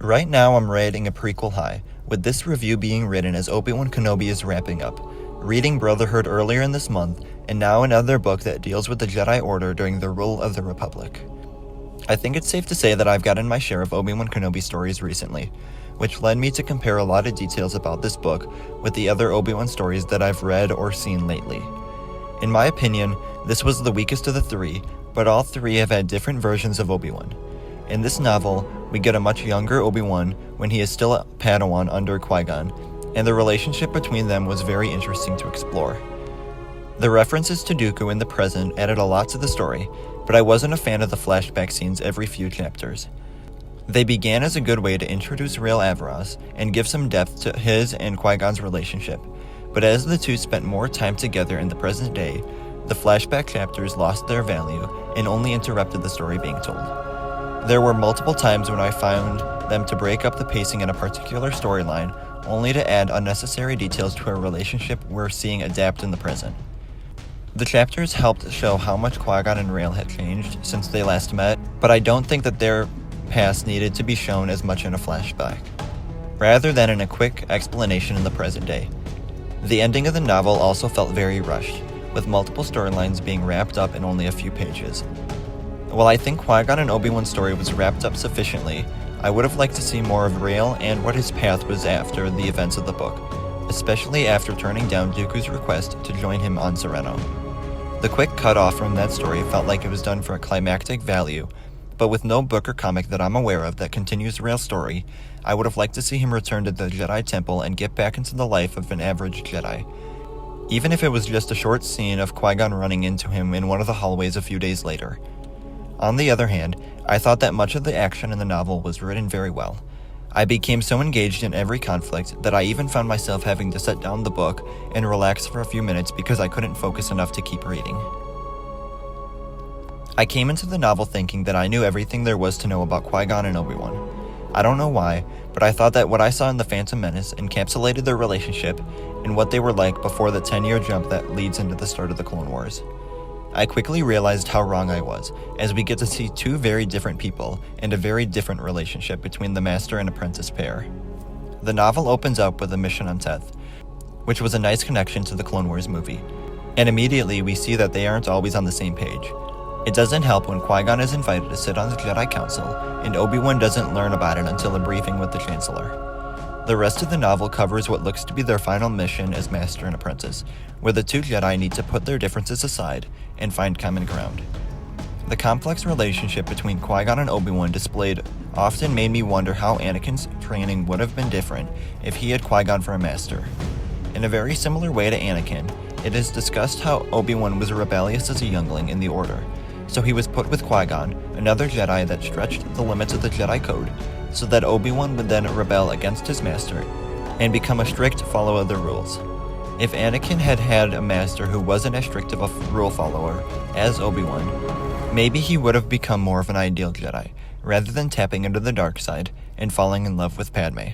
Right now I'm rating a prequel high, with this review being written as Obi-Wan Kenobi is wrapping up, reading Brotherhood earlier in this month, and now another book that deals with the Jedi Order during the rule of the Republic. I think it's safe to say that I've gotten my share of Obi-Wan Kenobi stories recently, which led me to compare a lot of details about this book with the other Obi-Wan stories that I've read or seen lately. In my opinion, this was the weakest of the three, but all three have had different versions of Obi-Wan. In this novel, we get a much younger Obi-Wan when he is still a Padawan under Qui-Gon, and the relationship between them was very interesting to explore. The references to Dooku in the present added a lot to the story, but I wasn't a fan of the flashback scenes every few chapters. They began as a good way to introduce Rael Averross and give some depth to his and Qui-Gon's relationship, but as the two spent more time together in the present day, the flashback chapters lost their value and only interrupted the story being told. There were multiple times when I found them to break up the pacing in a particular storyline, only to add unnecessary details to a relationship we're seeing adapt in the present. The chapters helped show how much Qui-Gon and Rael had changed since they last met, but I don't think that their past needed to be shown as much in a flashback, rather than in a quick explanation in the present day. The ending of the novel also felt very rushed, with multiple storylines being wrapped up in only a few pages. While I think Qui-Gon and Obi-Wan's story was wrapped up sufficiently, I would have liked to see more of Rael and what his path was after the events of the book, especially after turning down Dooku's request to join him on Sereno. The quick cut-off from that story felt like it was done for a climactic value, but with no book or comic that I'm aware of that continues Rael's story, I would have liked to see him return to the Jedi Temple and get back into the life of an average Jedi. Even if it was just a short scene of Qui-Gon running into him in one of the hallways a few days later. On the other hand, I thought that much of the action in the novel was written very well. I became so engaged in every conflict that I even found myself having to set down the book and relax for a few minutes because I couldn't focus enough to keep reading. I came into the novel thinking that I knew everything there was to know about Qui-Gon and Obi-Wan. I don't know why, but I thought that what I saw in the Phantom Menace encapsulated their relationship and what they were like before the 10-year jump that leads into the start of the Clone Wars. I quickly realized how wrong I was, as we get to see two very different people and a very different relationship between the Master and Apprentice pair. The novel opens up with a mission on Teth, which was a nice connection to the Clone Wars movie, and immediately we see that they aren't always on the same page. It doesn't help when Qui-Gon is invited to sit on the Jedi Council, and Obi-Wan doesn't learn about it until a briefing with the Chancellor. The rest of the novel covers what looks to be their final mission as Master and Apprentice, where the two Jedi need to put their differences aside and find common ground. The complex relationship between Qui-Gon and Obi-Wan displayed often made me wonder how Anakin's training would have been different if he had Qui-Gon for a master. In a very similar way to Anakin, it is discussed how Obi-Wan was rebellious as a youngling in the Order, so he was put with Qui-Gon, another Jedi that stretched the limits of the Jedi Code, so that Obi-Wan would then rebel against his master and become a strict follower of the rules. If Anakin had had a master who wasn't as strict of a rule follower as Obi-Wan, maybe he would have become more of an ideal Jedi, rather than tapping into the dark side and falling in love with Padme.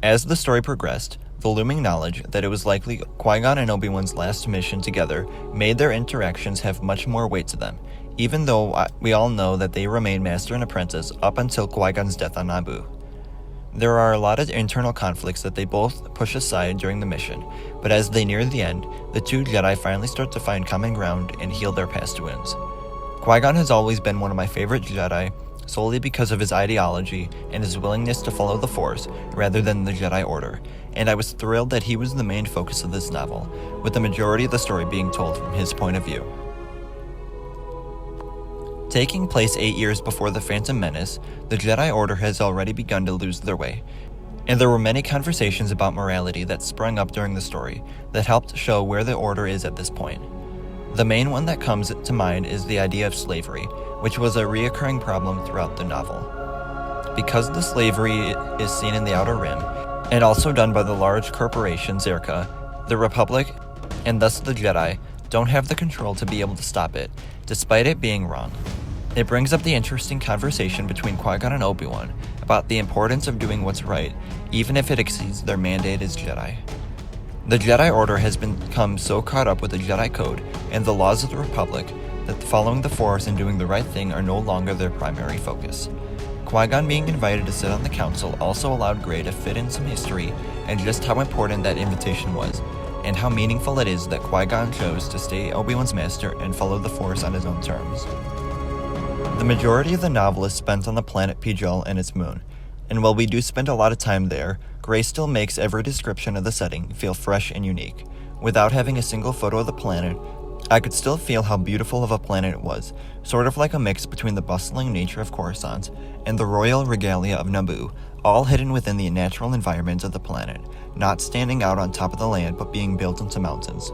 As the story progressed, the looming knowledge that it was likely Qui-Gon and Obi-Wan's last mission together made their interactions have much more weight to them, even though we all know that they remain Master and Apprentice up until Qui-Gon's death on Naboo. There are a lot of internal conflicts that they both push aside during the mission, but as they near the end, the two Jedi finally start to find common ground and heal their past wounds. Qui-Gon has always been one of my favorite Jedi, solely because of his ideology and his willingness to follow the Force rather than the Jedi Order, and I was thrilled that he was the main focus of this novel, with the majority of the story being told from his point of view. Taking place 8 years before the Phantom Menace, the Jedi Order has already begun to lose their way, and there were many conversations about morality that sprung up during the story that helped show where the Order is at this point. The main one that comes to mind is the idea of slavery, which was a reoccurring problem throughout the novel. Because the slavery is seen in the Outer Rim, and also done by the large corporation Zerka, the Republic, and thus the Jedi, don't have the control to be able to stop it, despite it being wrong. It brings up the interesting conversation between Qui-Gon and Obi-Wan about the importance of doing what's right, even if it exceeds their mandate as Jedi. The Jedi Order has become so caught up with the Jedi Code and the laws of the Republic that following the Force and doing the right thing are no longer their primary focus. Qui-Gon being invited to sit on the council also allowed Gray to fit in some history and just how important that invitation was, and how meaningful it is that Qui-Gon chose to stay Obi-Wan's master and follow the Force on his own terms. The majority of the novel is spent on the planet Pijal and its moon, and while we do spend a lot of time there, Gray still makes every description of the setting feel fresh and unique. Without having a single photo of the planet, I could still feel how beautiful of a planet it was, sort of like a mix between the bustling nature of Coruscant and the royal regalia of Naboo, all hidden within the natural environment of the planet, not standing out on top of the land but being built into mountains.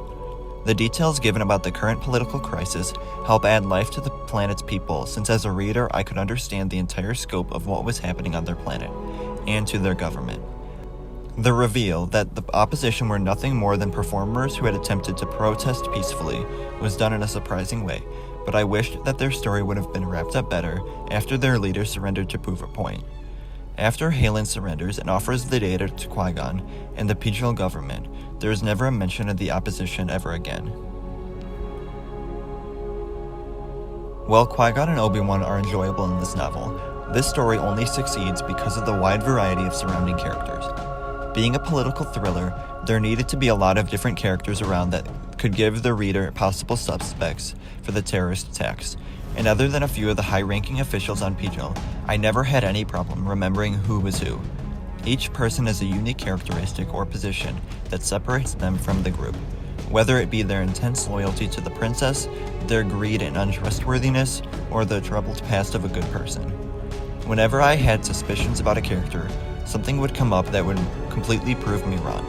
The details given about the current political crisis help add life to the planet's people, since as a reader I could understand the entire scope of what was happening on their planet, and to their government. The reveal that the opposition were nothing more than performers who had attempted to protest peacefully was done in a surprising way, but I wished that their story would have been wrapped up better after their leader surrendered to prove a point. After Halen surrenders and offers the data to Qui-Gon and the Pijal government, there is never a mention of the opposition ever again. While Qui-Gon and Obi-Wan are enjoyable in this novel, this story only succeeds because of the wide variety of surrounding characters. Being a political thriller, there needed to be a lot of different characters around that could give the reader possible suspects for the terrorist attacks, and other than a few of the high-ranking officials on Pijal, I never had any problem remembering who was who. Each person has a unique characteristic or position that separates them from the group, whether it be their intense loyalty to the princess, their greed and untrustworthiness, or the troubled past of a good person. Whenever I had suspicions about a character, something would come up that would completely prove me wrong.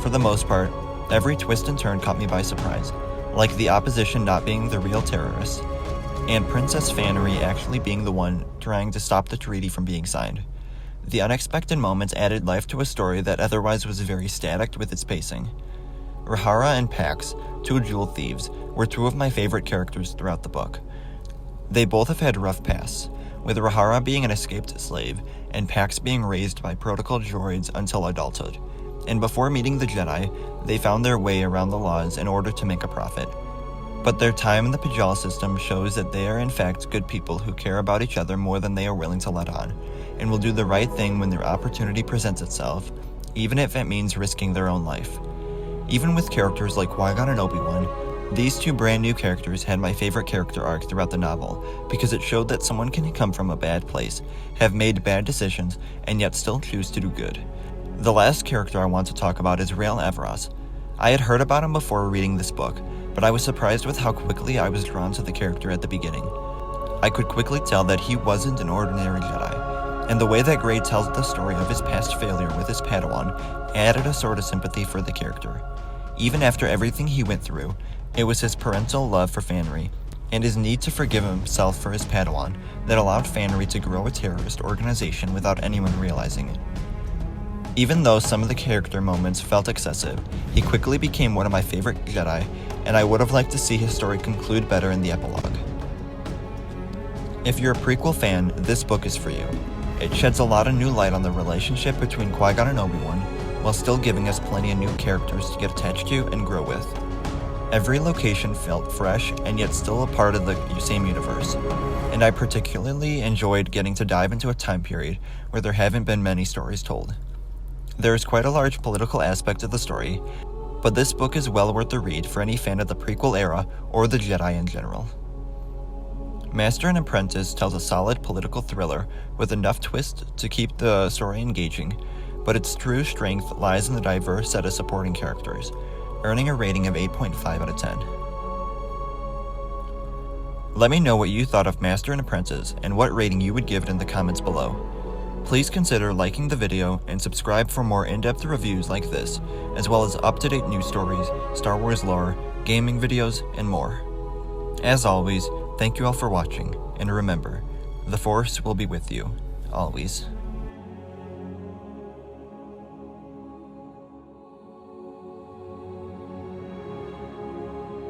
For the most part, every twist and turn caught me by surprise, like the opposition not being the real terrorists, and Princess Fannery actually being the one trying to stop the treaty from being signed. The unexpected moments added life to a story that otherwise was very static with its pacing. Rahara and Pax, two jewel thieves, were two of my favorite characters throughout the book. They both have had rough pasts, with Rahara being an escaped slave, and Pax being raised by protocol droids until adulthood. And before meeting the Jedi, they found their way around the laws in order to make a profit. But their time in the Pijal system shows that they are in fact good people who care about each other more than they are willing to let on, and will do the right thing when their opportunity presents itself, even if it means risking their own life. Even with characters like Qui-Gon and Obi-Wan, these two brand new characters had my favorite character arc throughout the novel, because it showed that someone can come from a bad place, have made bad decisions, and yet still choose to do good. The last character I want to talk about is Rael Averross. I had heard about him before reading this book, but I was surprised with how quickly I was drawn to the character at the beginning. I could quickly tell that he wasn't an ordinary Jedi, and the way that Gray tells the story of his past failure with his Padawan added a sort of sympathy for the character. Even after everything he went through, it was his parental love for Fannery, and his need to forgive himself for his Padawan that allowed Fannery to grow a terrorist organization without anyone realizing it. Even though some of the character moments felt excessive, he quickly became one of my favorite Jedi, and I would have liked to see his story conclude better in the epilogue. If you're a prequel fan, this book is for you. It sheds a lot of new light on the relationship between Qui-Gon and Obi-Wan, while still giving us plenty of new characters to get attached to and grow with. Every location felt fresh and yet still a part of the same universe, and I particularly enjoyed getting to dive into a time period where there haven't been many stories told. There is quite a large political aspect of the story, but this book is well worth the read for any fan of the prequel era or the Jedi in general. Master and Apprentice tells a solid political thriller with enough twist to keep the story engaging, but its true strength lies in the diverse set of supporting characters, earning a rating of 8.5 out of 10. Let me know what you thought of Master and Apprentice and what rating you would give it in the comments below. Please consider liking the video and subscribe for more in-depth reviews like this, as well as up-to-date news stories, Star Wars lore, gaming videos, and more. As always, thank you all for watching, and remember, the Force will be with you, always.